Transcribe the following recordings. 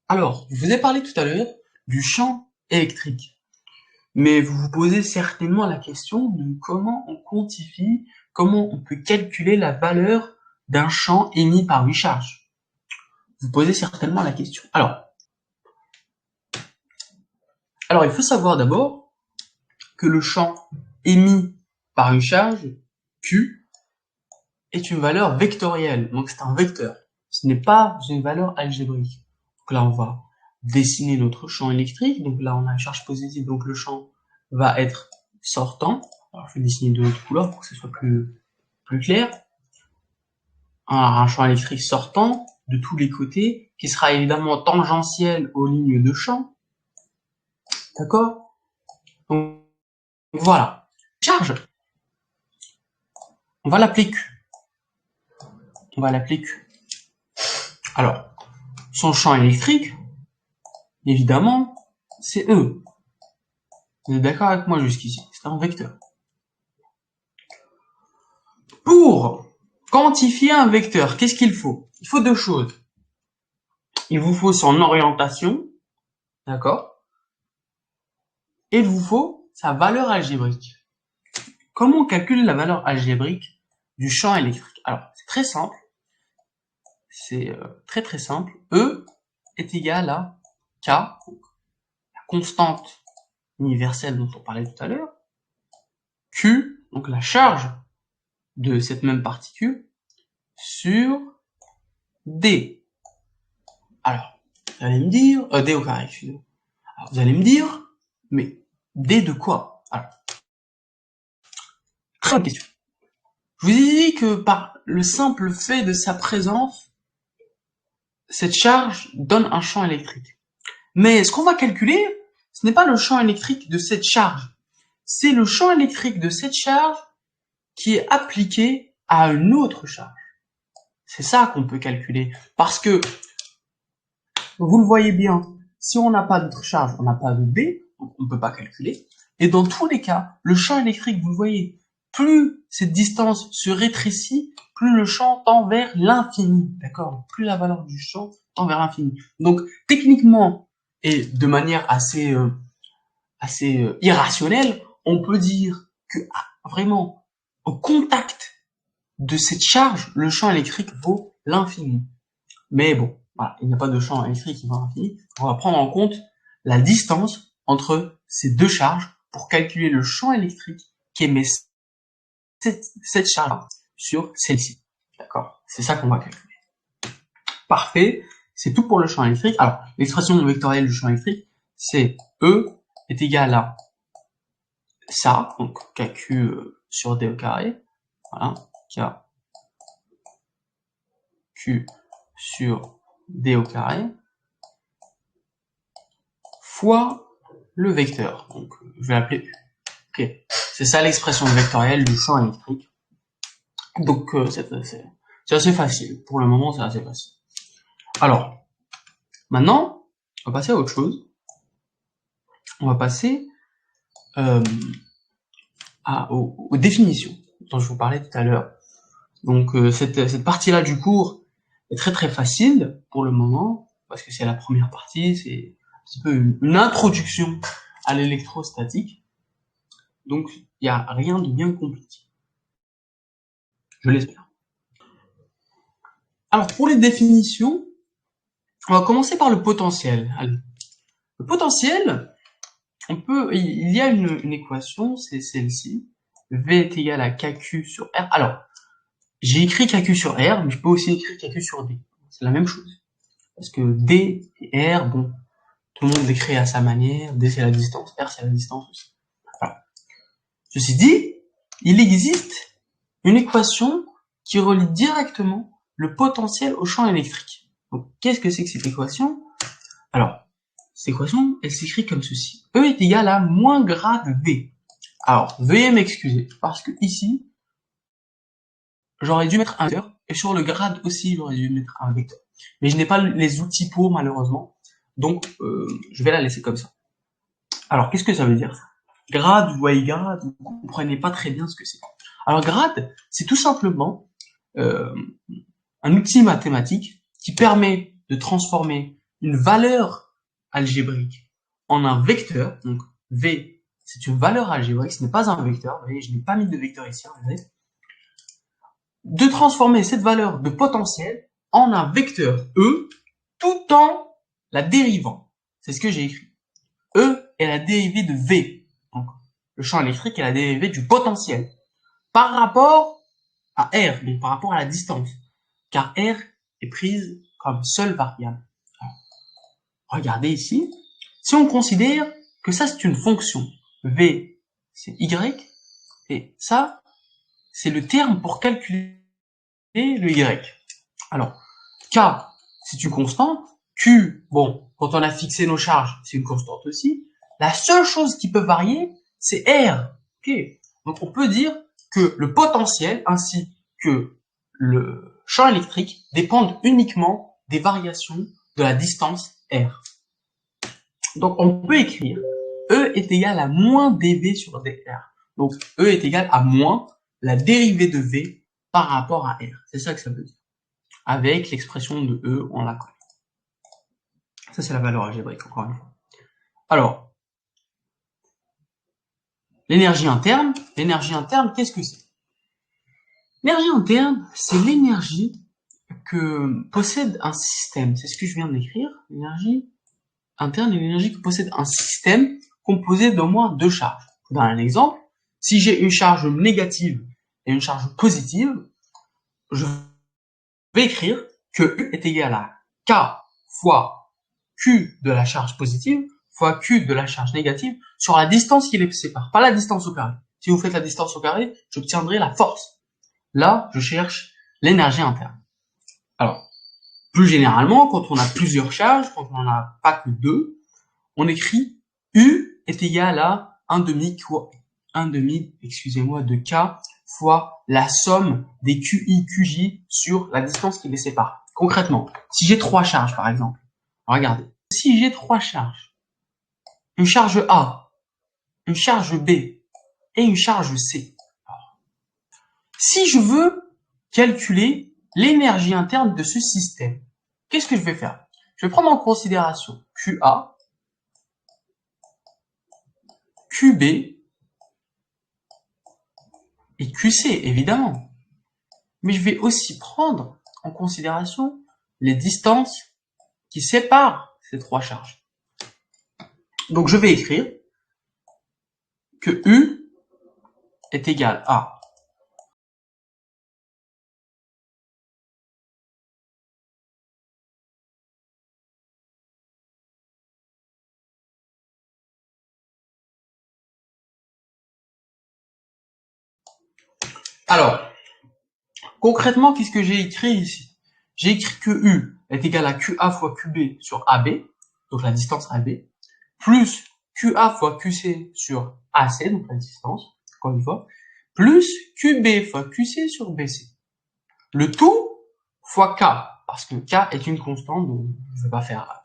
Alors, je vous ai parlé tout à l'heure du champ électrique, mais vous vous posez certainement la question de comment on quantifie, comment on peut calculer la valeur d'un champ émis par une charge. Vous posez certainement la question. Alors il faut savoir d'abord que le champ émis par une charge, Q, est une valeur vectorielle, donc c'est un vecteur. Ce n'est pas une valeur algébrique. Donc là, on va dessiner notre champ électrique. Donc là, on a une charge positive, donc le champ va être sortant. Alors, je vais dessiner de l'autre couleur pour que ce soit plus clair. Un champ électrique sortant de tous les côtés, qui sera évidemment tangentiel aux lignes de champ. D'accord? Donc voilà. Charge, on va l'appeler Q. On va l'appeler Q. Alors, son champ électrique, évidemment, c'est E. Vous êtes d'accord avec moi jusqu'ici? C'est un vecteur. Pour quantifier un vecteur, qu'est-ce qu'il faut? Il faut deux choses. Il vous faut son orientation, d'accord? Et il vous faut sa valeur algébrique. Comment on calcule la valeur algébrique du champ électrique? Alors, c'est très simple. C'est très simple. E est égal à K, la constante universelle dont on parlait tout à l'heure, Q, donc la charge de cette même particule, sur D. Alors, vous allez me dire, D au carré, excusez-moi. Alors, vous allez me dire, mais D de quoi? Alors, très bonne question. Je vous ai dit que par le simple fait de sa présence, cette charge donne un champ électrique. Mais ce qu'on va calculer, ce n'est pas le champ électrique de cette charge, c'est le champ électrique de cette charge qui est appliqué à une autre charge. C'est ça qu'on peut calculer. Parce que, vous le voyez bien, si on n'a pas d'autre charge, on n'a pas de B, donc on ne peut pas calculer. Et dans tous les cas, le champ électrique, vous le voyez, plus cette distance se rétrécit, plus le champ tend vers l'infini, d'accord? Plus la valeur du champ tend vers l'infini. Donc, techniquement, et de manière assez irrationnelle, on peut dire que, vraiment, au contact de cette charge, le champ électrique vaut l'infini. Mais bon, voilà, il n'y a pas de champ électrique qui vaut l'infini. On va prendre en compte la distance entre ces deux charges pour calculer le champ électrique qu'émet cette charge sur celle-ci. D'accord? C'est ça qu'on va calculer. Parfait. C'est tout pour le champ électrique. Alors, l'expression vectorielle du champ électrique, c'est E est égal à ça, donc KQ sur D au carré. Voilà, KQ sur D au carré fois le vecteur. Donc, je vais l'appeler U. Ok, c'est ça l'expression vectorielle du champ électrique. Donc, c'est assez facile. Pour le moment, c'est assez facile. Alors, maintenant, on va passer à autre chose. On va passer aux définitions dont je vous parlais tout à l'heure. Donc, cette partie-là du cours est très facile pour le moment, parce que c'est la première partie, c'est un petit peu une introduction à l'électrostatique. Donc, il n'y a rien de bien compliqué. Je l'espère. Alors, pour les définitions, on va commencer par le potentiel. Allez. Le potentiel, il y a une équation, c'est celle-ci. V est égal à KQ sur R. Alors, j'ai écrit KQ sur R, mais je peux aussi écrire KQ sur D. C'est la même chose. Parce que D et R, bon, tout le monde l'écrit à sa manière. D c'est la distance, R c'est la distance aussi. Voilà. Ceci dit, il existe une équation qui relie directement le potentiel au champ électrique. Donc, qu'est-ce que c'est que cette équation? Alors, cette équation, elle s'écrit comme ceci. E est égal à moins grade V. Alors, veuillez m'excuser, parce que ici, j'aurais dû mettre un vecteur, et sur le grade aussi, j'aurais dû mettre un vecteur. Mais je n'ai pas les outils pour, malheureusement. Donc, je vais la laisser comme ça. Alors, qu'est-ce que ça veut dire ça? Grade, vous voyez grade, vous ne comprenez pas très bien ce que c'est. Alors, grade, c'est tout simplement un outil mathématique qui permet de transformer une valeur algébrique en un vecteur, donc V, c'est une valeur algébrique, ce n'est pas un vecteur, vous voyez, je n'ai pas mis de vecteur ici, en fait, de transformer cette valeur de potentiel en un vecteur E, tout en la dérivant. C'est ce que j'ai écrit. E est la dérivée de V, donc le champ électrique est la dérivée du potentiel, par rapport à R, donc par rapport à la distance, car R est prise comme seule variable. Alors, regardez ici, si on considère que ça c'est une fonction, V c'est Y, et ça c'est le terme pour calculer le Y. Alors, K c'est une constante, Q, bon, quand on a fixé nos charges, c'est une constante aussi. La seule chose qui peut varier, c'est R. Okay. Donc on peut dire que le potentiel ainsi que le champ électrique dépendent uniquement des variations de la distance R. Donc on peut écrire E est égal à moins dV sur dr. Donc E est égal à moins la dérivée de V par rapport à R. C'est ça que ça veut dire. Avec l'expression de E, on la connaît. Ça c'est la valeur algébrique, encore une fois. Alors, l'énergie interne, qu'est-ce que c'est? L'énergie interne, c'est l'énergie que possède un système. C'est ce que je viens d'écrire. L'énergie interne est l'énergie que possède un système composé d'au moins deux charges. Je vous donne un exemple. Si j'ai une charge négative et une charge positive, je vais écrire que U est égal à K fois Q de la charge positive fois Q de la charge négative sur la distance qui les sépare, pas la distance au carré. Si vous faites la distance au carré, j'obtiendrai la force. Là, je cherche l'énergie interne. Alors, plus généralement, quand on a plusieurs charges, quand on n'en a pas que deux, on écrit U est égal à 1 demi, de K fois la somme des QI, QJ sur la distance qui les sépare. Concrètement, si j'ai trois charges, par exemple, regardez, si j'ai trois charges, une charge A, une charge B et une charge C, alors, si je veux calculer l'énergie interne de ce système, qu'est-ce que je vais faire? Je vais prendre en considération QA, QB et QC, évidemment. Mais je vais aussi prendre en considération les distances qui séparent ces trois charges. Donc je vais écrire que U est égal à alors, concrètement, qu'est-ce que j'ai écrit ici? J'ai écrit que U est égal à QA fois QB sur AB, donc la distance AB, plus QA fois QC sur AC, donc la distance, encore une fois, plus QB fois QC sur BC. Le tout fois K, parce que K est une constante, donc je ne vais pas faire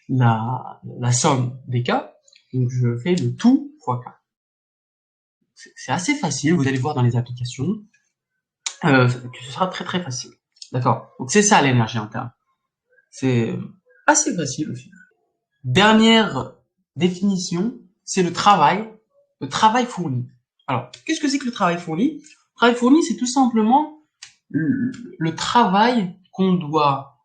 la somme des K, donc je fais le tout fois K. C'est assez facile, vous allez voir dans les applications, que ce sera très très facile. D'accord? Donc c'est ça l'énergie interne. C'est assez facile aussi. Dernière définition, c'est le travail fourni. Alors, qu'est-ce que c'est que le travail fourni? Le travail fourni, c'est tout simplement le travail qu'on doit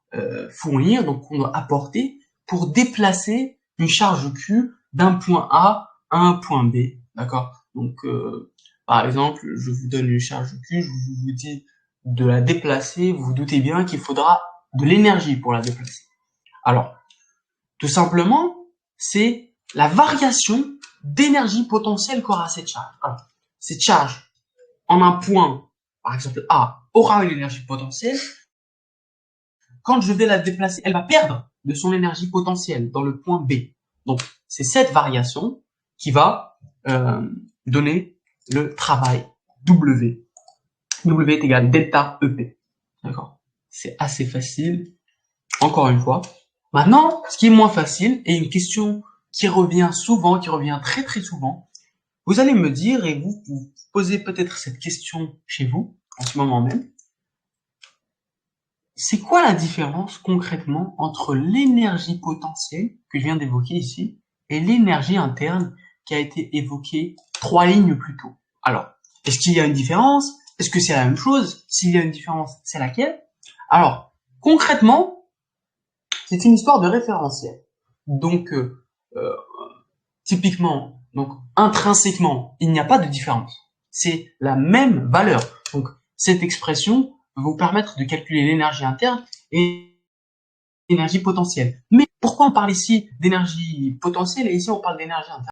fournir, donc qu'on doit apporter pour déplacer une charge Q d'un point A à un point B. D'accord? Donc, par exemple, je vous donne une charge Q, je vous dis de la déplacer, vous vous doutez bien qu'il faudra de l'énergie pour la déplacer. Alors, tout simplement, c'est la variation d'énergie potentielle qu'aura cette charge. Alors, cette charge, en un point, par exemple A, aura une énergie potentielle. Quand je vais la déplacer, elle va perdre de son énergie potentielle dans le point B. Donc, c'est cette variation qui va donner le travail W. W est égal à delta EP. D'accord? C'est assez facile. Encore une fois. Maintenant, ce qui est moins facile, et une question qui revient souvent, qui revient très très souvent, vous allez me dire, et vous posez peut-être cette question chez vous, en ce moment même. c'est quoi la différence concrètement entre l'énergie potentielle que je viens d'évoquer ici et l'énergie interne qui a été évoquée 3 lignes plus tôt? Alors, est-ce qu'il y a une différence? Est-ce que c'est la même chose? S'il y a une différence, c'est laquelle? Alors, concrètement, c'est une histoire de référentiel. Donc, typiquement, donc intrinsèquement, il n'y a pas de différence. C'est la même valeur. Donc, cette expression va vous permettre de calculer l'énergie interne et l'énergie potentielle. Mais pourquoi on parle ici d'énergie potentielle et ici on parle d'énergie interne?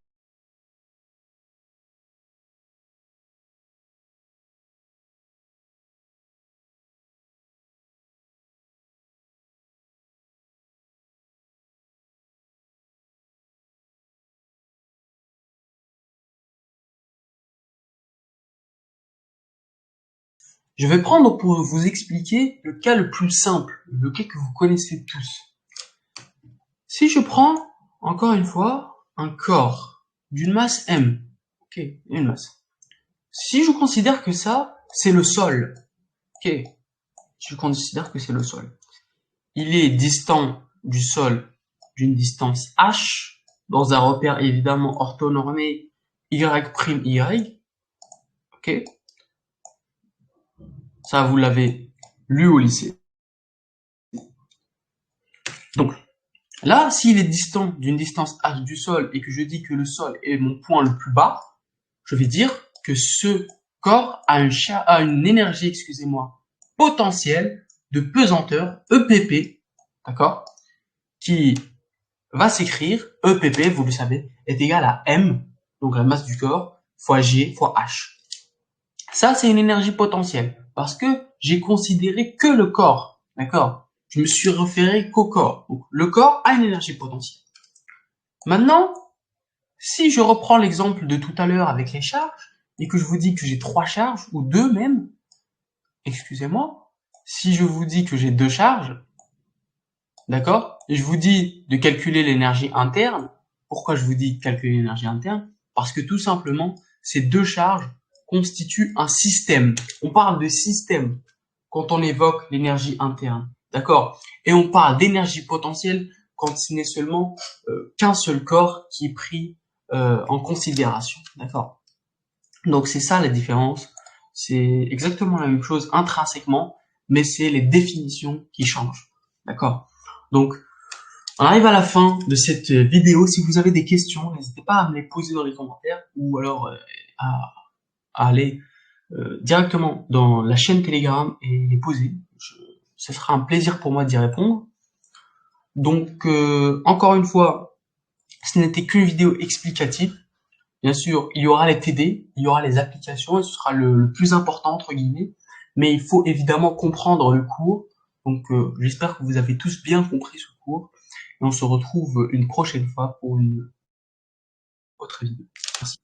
Je vais prendre pour vous expliquer le cas le plus simple, le cas que vous connaissez tous. Si je prends, encore une fois, un corps d'une masse M, ok, une masse. Si je considère que ça, c'est le sol, ok, je considère que c'est le sol. Il est distant du sol d'une distance h, dans un repère évidemment orthonormé y', ok, ça vous l'avez lu au lycée. Donc, là, s'il est distant d'une distance h du sol et que je dis que le sol est mon point le plus bas, je vais dire que ce corps a une énergie, excusez-moi, potentielle de pesanteur EPP, d'accord, qui va s'écrire EPP, vous le savez, est égal à M, donc la masse du corps, fois G fois H. Ça, c'est une énergie potentielle parce que j'ai considéré que le corps, d'accord. Je me suis référé qu'au corps. Donc, le corps a une énergie potentielle. Maintenant, si je reprends l'exemple de tout à l'heure avec les charges et que je vous dis que j'ai 3 charges ou 2 même, excusez-moi, si je vous dis que j'ai 2 charges, d'accord, et je vous dis de calculer l'énergie interne, pourquoi je vous dis de calculer l'énergie interne? Parce que tout simplement, ces 2 charges constituent un système. On parle de système quand on évoque l'énergie interne, d'accord? Et on parle d'énergie potentielle quand ce n'est seulement qu'un seul corps qui est pris en considération, d'accord? Donc c'est ça la différence. C'est exactement la même chose intrinsèquement, mais c'est les définitions qui changent, d'accord? Donc on arrive à la fin de cette vidéo. Si vous avez des questions, n'hésitez pas à me les poser dans les commentaires ou alors à, à aller directement dans la chaîne Telegram et les poser. Ce sera un plaisir pour moi d'y répondre. Donc, encore une fois, ce n'était qu'une vidéo explicative. Bien sûr, il y aura les TD, il y aura les applications et ce sera le plus important entre guillemets. Mais il faut évidemment comprendre le cours. Donc, j'espère que vous avez tous bien compris ce cours. Et on se retrouve une prochaine fois pour une autre vidéo. Merci.